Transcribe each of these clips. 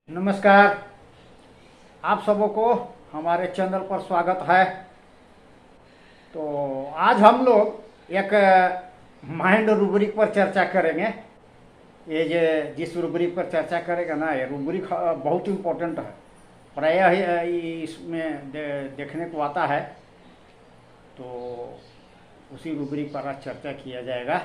नमस्कार। आप सबों को हमारे चैनल पर स्वागत है। तो आज हम लोग एक माइंड रूब्रिक पर चर्चा करेंगे। ये जिस रूब्रिक पर चर्चा करेगा ना, ये रूब्रिक बहुत इम्पोर्टेंट है। प्रायः इसमें देखने को आता है, तो उसी रूब्रिक पर आज चर्चा किया जाएगा।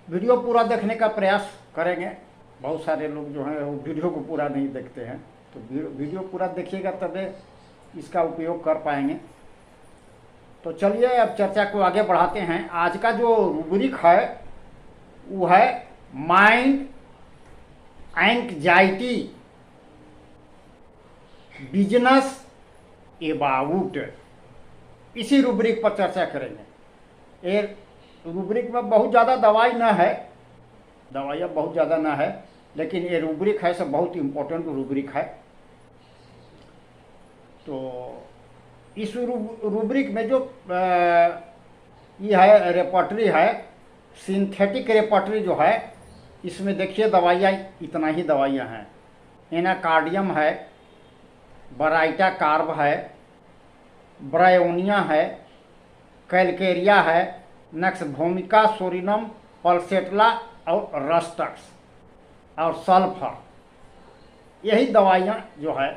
वीडियो पूरा देखने का प्रयास करेंगे। बहुत सारे लोग जो हैं वो वीडियो को पूरा नहीं देखते हैं, तो वीडियो पूरा देखिएगा तभी इसका उपयोग कर पाएंगे। तो चलिए अब चर्चा को आगे बढ़ाते हैं। आज का जो रूब्रिक है वो है माइंड एंग्जाइटी बिजनेस अबाउट। इसी रूब्रिक पर चर्चा करेंगे। ये रूब्रिक में बहुत ज़्यादा दवाई ना है, दवाइयाँ बहुत ज़्यादा ना है, लेकिन ये रूब्रिक है सब बहुत इम्पोर्टेंट रूब्रिक है। तो इस रूब्रिक में जो ये है रेपर्टरी है, सिंथेटिक रेपर्टरी जो है, इसमें देखिए दवाइयाँ इतना ही दवाइयाँ हैं। एनाकार्डियम है, बराइटा कार्ब है, ब्रायोनिया है, कैलकेरिया है, नक्सभूमिका, सोरिनम, पल्सेटला और रस्टक्स और सल्फर। यही दवाइयाँ जो है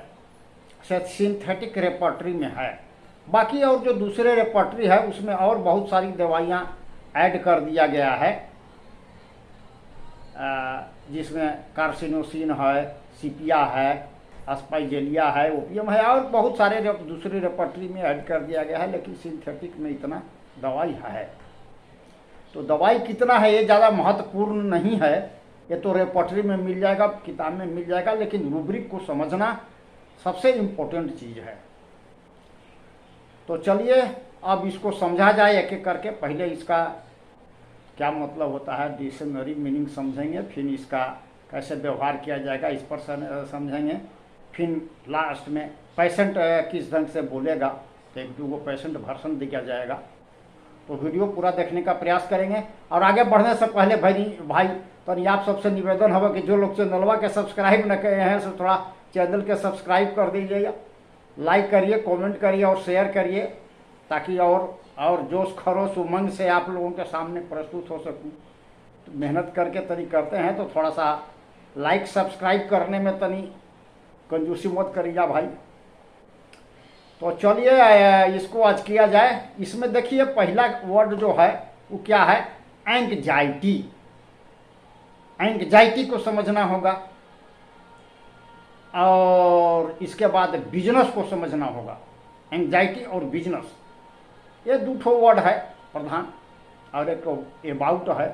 सिंथेटिक रेपर्टरी में है। बाकी और जो दूसरे रेपर्टरी है उसमें और बहुत सारी दवाइयाँ ऐड कर दिया गया है, जिसमें कार्सिनोसिन है, सीपिया है, अस्पाइजेलिया है, ओपियम है और बहुत सारे दूसरे रेपर्टरी में ऐड कर दिया गया है। लेकिन सिंथेटिक में इतना दवाई है। तो दवाई कितना है ये ज़्यादा महत्वपूर्ण नहीं है, ये तो रेपर्टरी में मिल जाएगा, किताब में मिल जाएगा, लेकिन रूब्रिक को समझना सबसे इम्पोर्टेंट चीज़ है। तो चलिए अब इसको समझा जाए एक एक करके। पहले इसका क्या मतलब होता है डिक्शनरी मीनिंग समझेंगे, फिर इसका कैसे व्यवहार किया जाएगा इस पर समझेंगे, फिर लास्ट में पेशेंट किस ढंग से बोलेगा, तो एक दो पेशेंट वर्सन दिया जाएगा। तो वीडियो पूरा देखने का प्रयास करेंगे। और आगे बढ़ने से पहले भाई तो आप सबसे निवेदन होगा कि जो लोग चैनलवा के सब्सक्राइब न किए हैं तो थोड़ा चैनल के सब्सक्राइब कर दीजिएगा, लाइक करिए, कमेंट करिए और शेयर करिए, ताकि और जोश खरोश उमंग से आप लोगों के सामने प्रस्तुत हो सकूं। तो मेहनत करके तनी करते हैं, तो थोड़ा सा लाइक सब्सक्राइब करने में तनी कंजूसी मत करिएगा भाई। तो चलिए इसको आज किया जाए। इसमें देखिए पहला वर्ड जो है वो क्या है, एंग्जाइटी। एंग्जाइटी को समझना होगा और इसके बाद बिजनेस को समझना होगा। एंग्जाइटी और बिजनेस ये दो ठो वर्ड है प्रधान, और एक अबाउट है।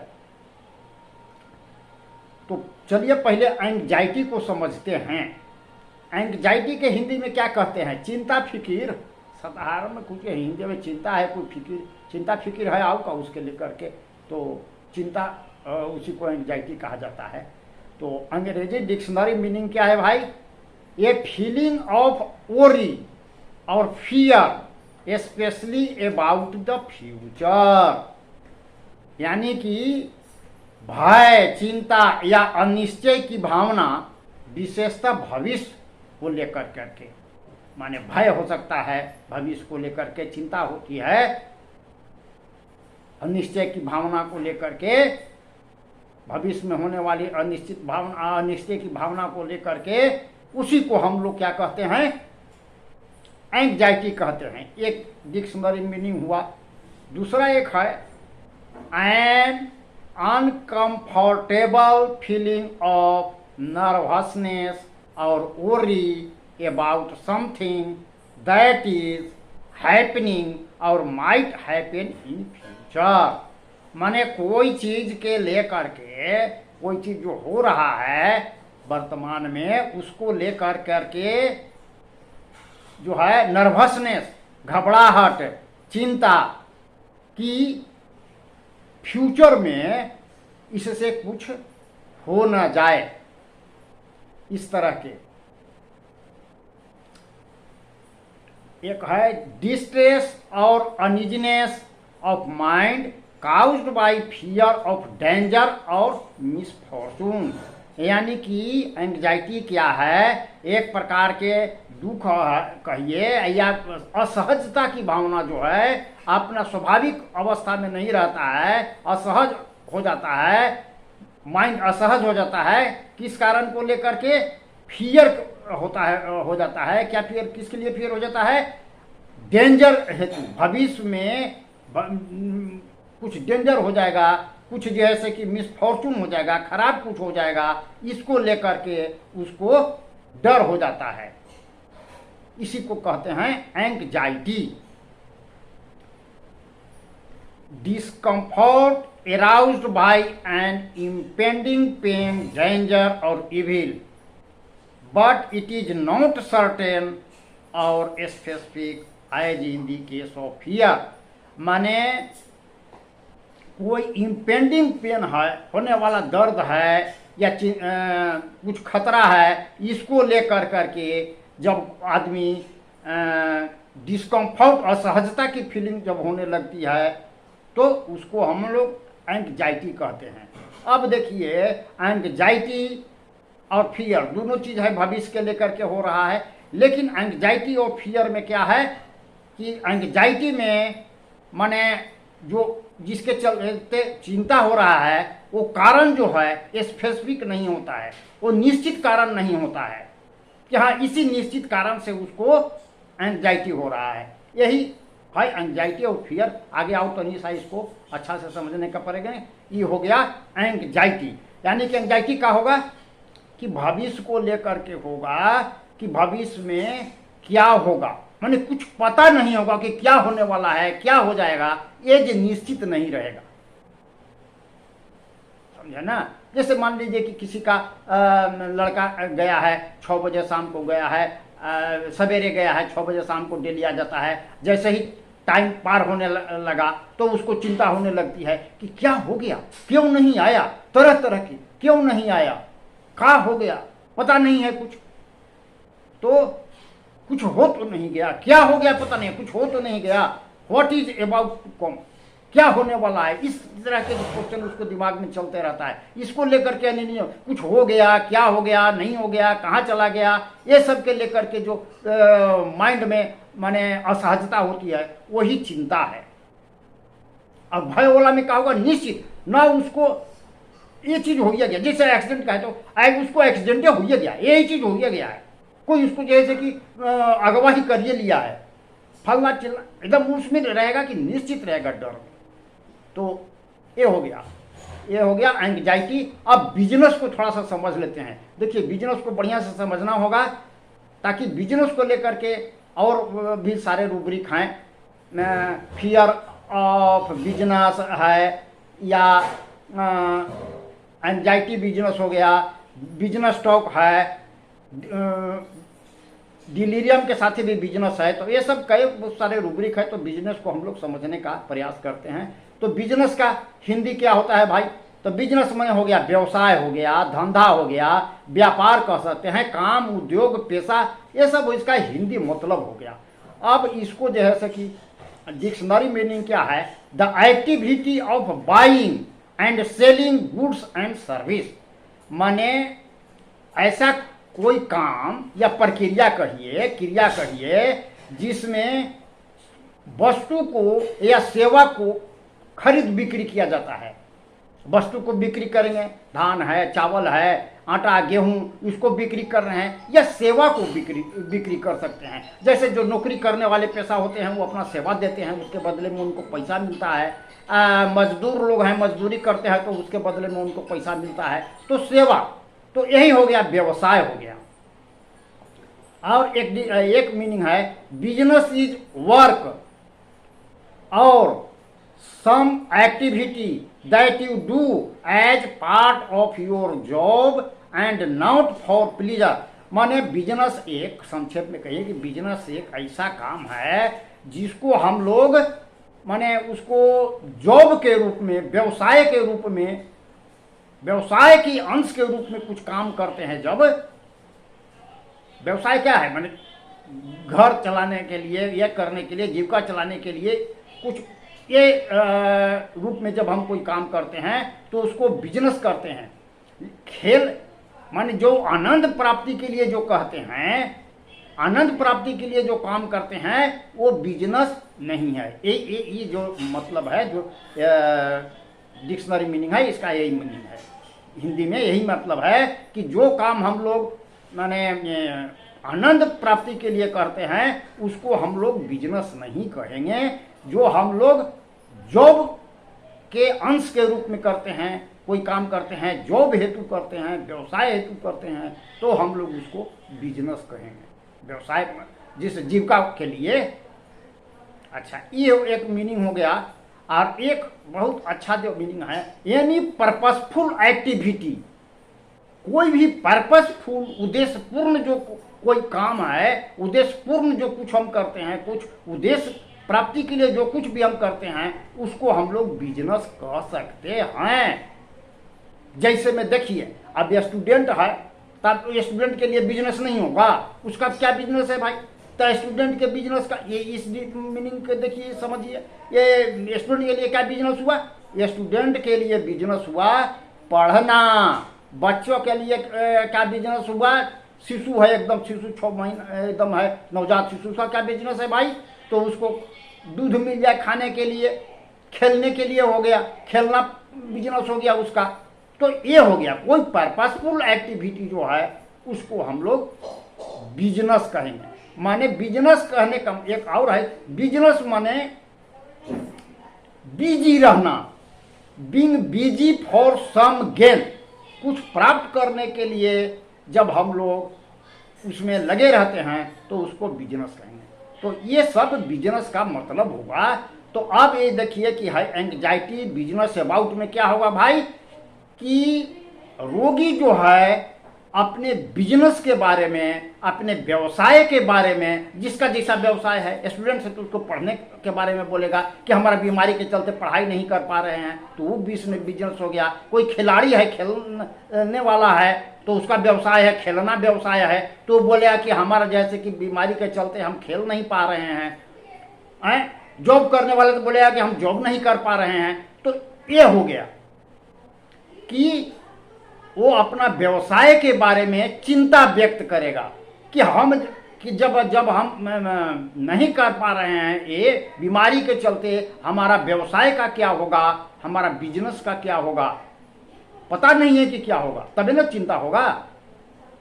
तो चलिए पहले एंग्जाइटी को समझते हैं। एंग्जाइटी के हिंदी में क्या कहते हैं, चिंता फिकीर। साधारण में कुछ हिंदी में चिंता है, कोई फिकीर, चिंता फिकीर है आओ का उसके लेकर के, तो चिंता उसी को एंग्जाइटी कहा जाता है। तो अंग्रेजी डिक्शनरी मीनिंग क्या है भाई, ये फीलिंग ऑफ वरी और fear specially about the future, यानी कि भय, चिंता या अनिश्चय की भावना विशेषतः भविष्य को लेकर करके, माने भय हो सकता है, भविष्य को लेकर के चिंता होती है, अनिश्चय की भावना को लेकर के, भविष्य में होने वाली अनिश्चय की भावना को लेकर के, उसी को हम लोग क्या कहते हैं, एंग्जाइटी कहते हैं। एक डिक्शनरी मीनिंग हुआ। दूसरा एक है an uncomfortable feeling of nervousness और worry about something that is happening और might happen in future। माने कोई चीज के लेकर के, कोई चीज जो हो रहा है वर्तमान में, उसको लेकर करके जो है नर्वसनेस, घबराहट, चिंता कि फ्यूचर में इससे कुछ हो न जाए, इस तरह के। एक है डिस्ट्रेस और uneasiness of mind caused by fear of danger or misfortune। यानी कि एंग्जाइटी क्या है, एक प्रकार के दुख कहिए या असहजता की भावना जो है अपना स्वाभाविक अवस्था में नहीं रहता है, असहज हो जाता है, माइंड असहज हो जाता है। किस कारण को लेकर के? फियर होता है, हो जाता है। क्या फियर? किसके लिए फियर हो जाता है? डेंजर हेतु, भविष्य में कुछ डेंजर हो जाएगा, कुछ जैसे कि मिसफॉर्चून हो जाएगा, खराब कुछ हो जाएगा, इसको लेकर के उसको डर हो जाता है। इसी को कहते हैं anxiety. Discomfort aroused by an impending pain, danger or evil, but it is not certain or specific as in the case of fear। माने कोई इम्पेंडिंग पेन है, होने वाला दर्द है या कुछ खतरा है, इसको लेकर करके जब आदमी डिस्कम्फर्ट, असहजता की फीलिंग जब होने लगती है तो उसको हम लोग एंग्जाइटी कहते हैं। अब देखिए, एंग्जाइटी और फियर दोनों चीज़ है, भविष्य के लेकर के हो रहा है। लेकिन एंग्जाइटी और फियर में क्या है कि एंग्जाइटी में माने जो जिसके चलते चिंता हो रहा है वो कारण जो है स्पेसिफिक नहीं होता है, वो निश्चित कारण नहीं होता है कि हाँ इसी निश्चित कारण से उसको एंग्जाइटी हो रहा है। यही है एंग्जाइटी और फियर। आगे आओ तो नहीं सा इसको अच्छा से समझने का पड़ेगा। ये हो गया एंग्जाइटी। यानी कि एंग्जाइटी का होगा कि भविष्य को लेकर के होगा कि भविष्य में क्या होगा, माने कुछ पता नहीं होगा कि क्या होने वाला है, क्या हो जाएगा, ये जो निश्चित नहीं रहेगा। समझे ना? जैसे मान लीजिए कि किसी का लड़का गया है 6 बजे शाम को गया है, सवेरे गया है 6 बजे शाम को डेली आ जाता है। जैसे ही टाइम पार होने लगा तो उसको चिंता होने लगती है कि क्या हो गया, क्यों नहीं आया, तरह तरह की क्यों नहीं आया, क्या हो गया, पता नहीं है कुछ, तो कुछ हो तो नहीं गया, क्या हो गया पता नहीं, कुछ हो तो नहीं गया, what is about to come, क्या होने वाला है। इस तरह के क्वेश्चन उसको दिमाग में चलते रहता है। इसको लेकर के नहीं कुछ हो गया, क्या हो गया, नहीं हो गया, कहाँ चला गया, ये सब के लेकर के जो माइंड में माने असहजता होती है वही चिंता है। और भय वाला में क्या होगा, निश्चित ना उसको ये चीज हो गया, जैसे एक्सीडेंट का है तो उसको एक्सीडेंट हो गया, यही चीज हो गया है, कोई उसको जैसे कि अगवा ही करिए लिया है, फलना चिलना, एकदम उसमें रहेगा कि निश्चित रहेगा डर। तो ये हो गया एंग्जाइटी। अब बिजनेस को थोड़ा सा समझ लेते हैं। देखिए, बिजनेस को बढ़िया से समझना होगा ताकि बिजनेस को लेकर के और भी सारे रूब्रिक हैं। फियर ऑफ बिजनेस है या एंग्जाइटी बिजनेस हो गया, बिजनेस टॉक है, डिलीरियम के साथ ही भी बिजनेस है। तो ये सब कई बहुत सारे रूब्रिक है। तो बिजनेस को हम लोग समझने का प्रयास करते हैं। तो बिजनेस का हिंदी क्या होता है भाई? तो बिजनेस में हो गया व्यवसाय, हो गया धंधा, हो गया व्यापार कह सकते हैं, काम, उद्योग, पेशा, ये सब इसका हिंदी मतलब हो गया। अब इसको जो है कि डिक्शनरी मीनिंग क्या है? The activity of buying and selling goods and service. माने ऐसा कोई काम या प्रक्रिया कहिए, क्रिया कहिए, जिसमें वस्तु को या सेवा को खरीद बिक्री किया जाता है। वस्तु को बिक्री करेंगे, धान है, चावल है, आटा, गेहूं, इसको बिक्री कर रहे हैं, या सेवा को बिक्री कर सकते हैं। जैसे जो नौकरी करने वाले पेशा होते हैं वो अपना सेवा देते हैं, उसके बदले में उनको पैसा मिलता है। मजदूर लोग हैं, मजदूरी करते हैं तो उसके बदले में उनको पैसा मिलता है। तो सेवा, तो यही हो गया, व्यवसाय हो गया। और एक मीनिंग है बिजनेस इज वर्क और some activity that you do as part of your job and not for pleasure। माने बिजनेस एक, संक्षेप में कहिए कि बिजनेस एक ऐसा काम है जिसको हम लोग माने उसको जॉब के रूप में, व्यवसाय के रूप में, व्यवसाय की अंश के रूप में कुछ काम करते हैं। जब व्यवसाय क्या है, माने घर चलाने के लिए या करने के लिए, जीविका चलाने के लिए कुछ ये रूप में जब हम कोई काम करते हैं तो उसको बिजनेस करते हैं। खेल माने जो आनंद प्राप्ति के लिए जो कहते हैं, आनंद प्राप्ति के लिए जो काम करते हैं वो बिजनेस नहीं है। ये जो मतलब है, जो डिक्शनरी मीनिंग है इसका यही मीनिंग है, हिंदी में यही मतलब है कि जो काम हम लोग माने आनंद प्राप्ति के लिए करते हैं उसको हम लोग बिजनेस नहीं कहेंगे। जो हम लोग जॉब के अंश के रूप में करते हैं, कोई काम करते हैं, जॉब हेतु करते हैं, व्यवसाय हेतु करते हैं, तो हम लोग उसको बिजनेस कहेंगे, व्यवसाय जिस जीविका के लिए। अच्छा, ये एक मीनिंग हो गया। और एक बहुत अच्छा जो मीनिंग है, यानी पर्पसफुल एक्टिविटी, कोई भी पर्पसफुल उद्देश्यपूर्ण जो कोई काम है, उद्देश्यपूर्ण जो कुछ हम करते हैं, कुछ उद्देश्य प्राप्ति के लिए जो कुछ भी हम करते हैं उसको हम लोग बिजनेस कह सकते हैं। जैसे में देखिए, अब स्टूडेंट है तब स्टूडेंट के लिए बिजनेस नहीं होगा, उसका क्या बिजनेस है भाई? तो स्टूडेंट के बिजनेस का ये इस मीनिंग के देखिए, समझिए, ये स्टूडेंट के लिए क्या बिजनेस हुआ? स्टूडेंट के लिए बिजनेस हुआ पढ़ना। बच्चों के लिए क्या बिजनेस हुआ? शिशु है, एकदम शिशु 6 महीने एकदम है, नवजात शिशु का क्या बिजनेस है भाई? तो उसको दूध मिल जाए खाने के लिए, खेलने के लिए हो गया, खेलना बिजनेस हो गया उसका। तो ये हो गया, कोई पर्पसफुल एक्टिविटी जो है उसको हम लोग बिजनेस कहेंगे। माने बिजनेस कहने का एक और है, बिजनेस माने बिजी रहना, being busy for some gain, कुछ प्राप्त करने के लिए जब हम लोग उसमें लगे रहते हैं तो उसको बिजनेस कहेंगे। तो ये सब बिजनेस का मतलब होगा। तो अब ये देखिए कि है एंग्जाइटी बिजनेस अबाउट में क्या होगा भाई, कि रोगी जो है अपने बिजनेस के बारे में, अपने व्यवसाय के बारे में, जिसका जैसा व्यवसाय है, स्टूडेंट है तो उसको पढ़ने के बारे में बोलेगा कि हमारा बीमारी के चलते पढ़ाई नहीं कर पा रहे हैं, तो वो बिजनेस हो गया। कोई खिलाड़ी है, खेलने वाला है, तो उसका व्यवसाय है, खेलना व्यवसाय है, तो बोलेगा कि हमारा जैसे कि बीमारी के चलते हम खेल नहीं पा रहे हैं। जॉब करने वाले तो बोलेगा कि हम जॉब नहीं कर पा रहे हैं। तो ये हो गया कि वो अपना व्यवसाय के बारे में चिंता व्यक्त करेगा कि जब हम नहीं कर पा रहे हैं, ये बीमारी के चलते हमारा व्यवसाय का क्या होगा, हमारा बिजनेस का क्या होगा, पता नहीं है कि क्या होगा, तभी ना चिंता होगा।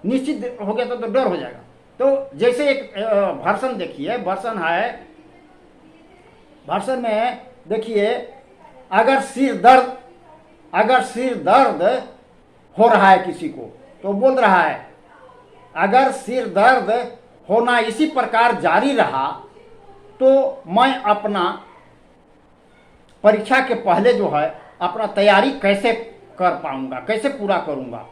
निश्चित हो गया तो डर हो जाएगा। तो जैसे एक वर्षन देखिए, वर्षन है, वर्षन में देखिए, अगर सिर दर्द हो रहा है किसी को, तो बोल रहा है अगर सिर दर्द होना इसी प्रकार जारी रहा तो मैं अपना परीक्षा के पहले जो है अपना तैयारी कैसे कर पाऊंगा, कैसे पूरा करूंगा।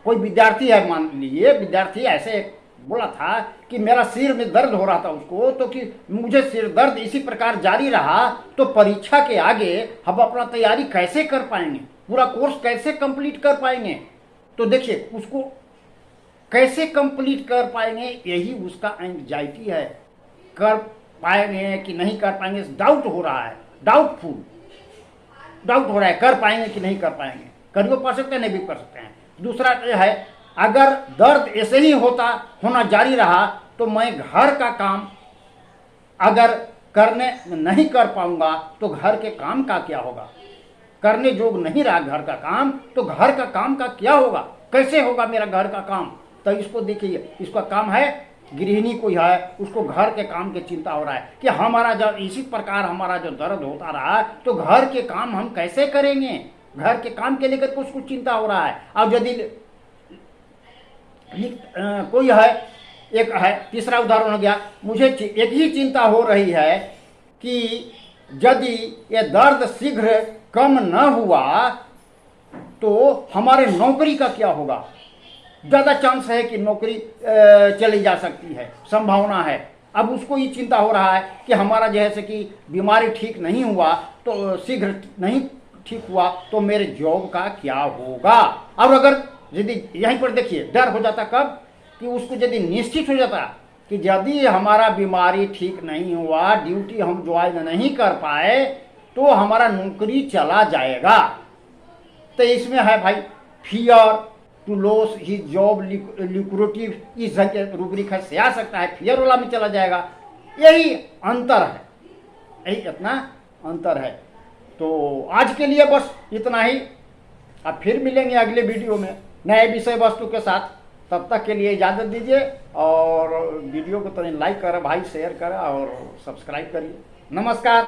कोई विद्यार्थी है, मान लीजिए विद्यार्थी ऐसे बोला था कि मेरा सिर में दर्द हो रहा था उसको, तो कि मुझे सिर दर्द इसी प्रकार जारी रहा तो परीक्षा के आगे हम अपना तैयारी कैसे कर पाएंगे, पूरा कोर्स कैसे कंप्लीट कर पाएंगे। तो देखिए उसको कैसे कंप्लीट कर पाएंगे, यही उसका एंग्जाइटी है। कर पाएंगे कि नहीं कर पाएंगे, डाउट हो रहा है, डाउट हो रहा है, कर पाएंगे कि नहीं कर पाएंगे, कर भी पा सकते हैं, नहीं भी कर सकते हैं। दूसरा है, अगर दर्द ऐसे ही होना जारी रहा तो मैं घर का काम अगर करने नहीं कर पाऊंगा तो घर के काम का क्या होगा, करने जोग नहीं रहा घर का काम, तो घर का काम का क्या होगा, कैसे होगा मेरा घर का काम। तो इसको देखिए, इसका काम है, गृहिणी कोई है, उसको घर के काम की चिंता हो रहा है कि हमारा जब इसी प्रकार हमारा जो दर्द होता रहा तो घर के काम हम कैसे करेंगे, घर के काम के लेकर उसको चिंता हो रहा है। अब यदि कोई है, एक है, तीसरा उदाहरण हो गया, मुझे एक ही चिंता हो रही है कि यदि ये दर्द शीघ्र कम न हुआ तो हमारे नौकरी का क्या होगा, ज़्यादा चांस है कि नौकरी चली जा सकती है, संभावना है। अब उसको ये चिंता हो रहा है कि हमारा जैसे कि बीमारी ठीक नहीं हुआ, तो शीघ्र नहीं ठीक हुआ तो मेरे जॉब का क्या होगा। अब अगर यदि यहीं पर देखिए डर हो जाता कब, कि उसको यदि निश्चित हो जाता कि यदि हमारा बीमारी ठीक नहीं हुआ, ड्यूटी हम ज्वाइन नहीं कर पाए तो हमारा नौकरी चला जाएगा। तो इसमें है भाई फियर, टू लॉस ही जॉब लिक्विडिटी, इस ढंग के रूब्रिक है से आ सकता है, फेयर वाला में चला जाएगा। यही अंतर है, यही इतना अंतर है। तो आज के लिए बस इतना ही। अब फिर मिलेंगे अगले वीडियो में नए विषय वस्तु के साथ। तब तक के लिए इजाज़त दीजिए और वीडियो को तो लाइक करें भाई, शेयर करें और सब्सक्राइब करिए। नमस्कार।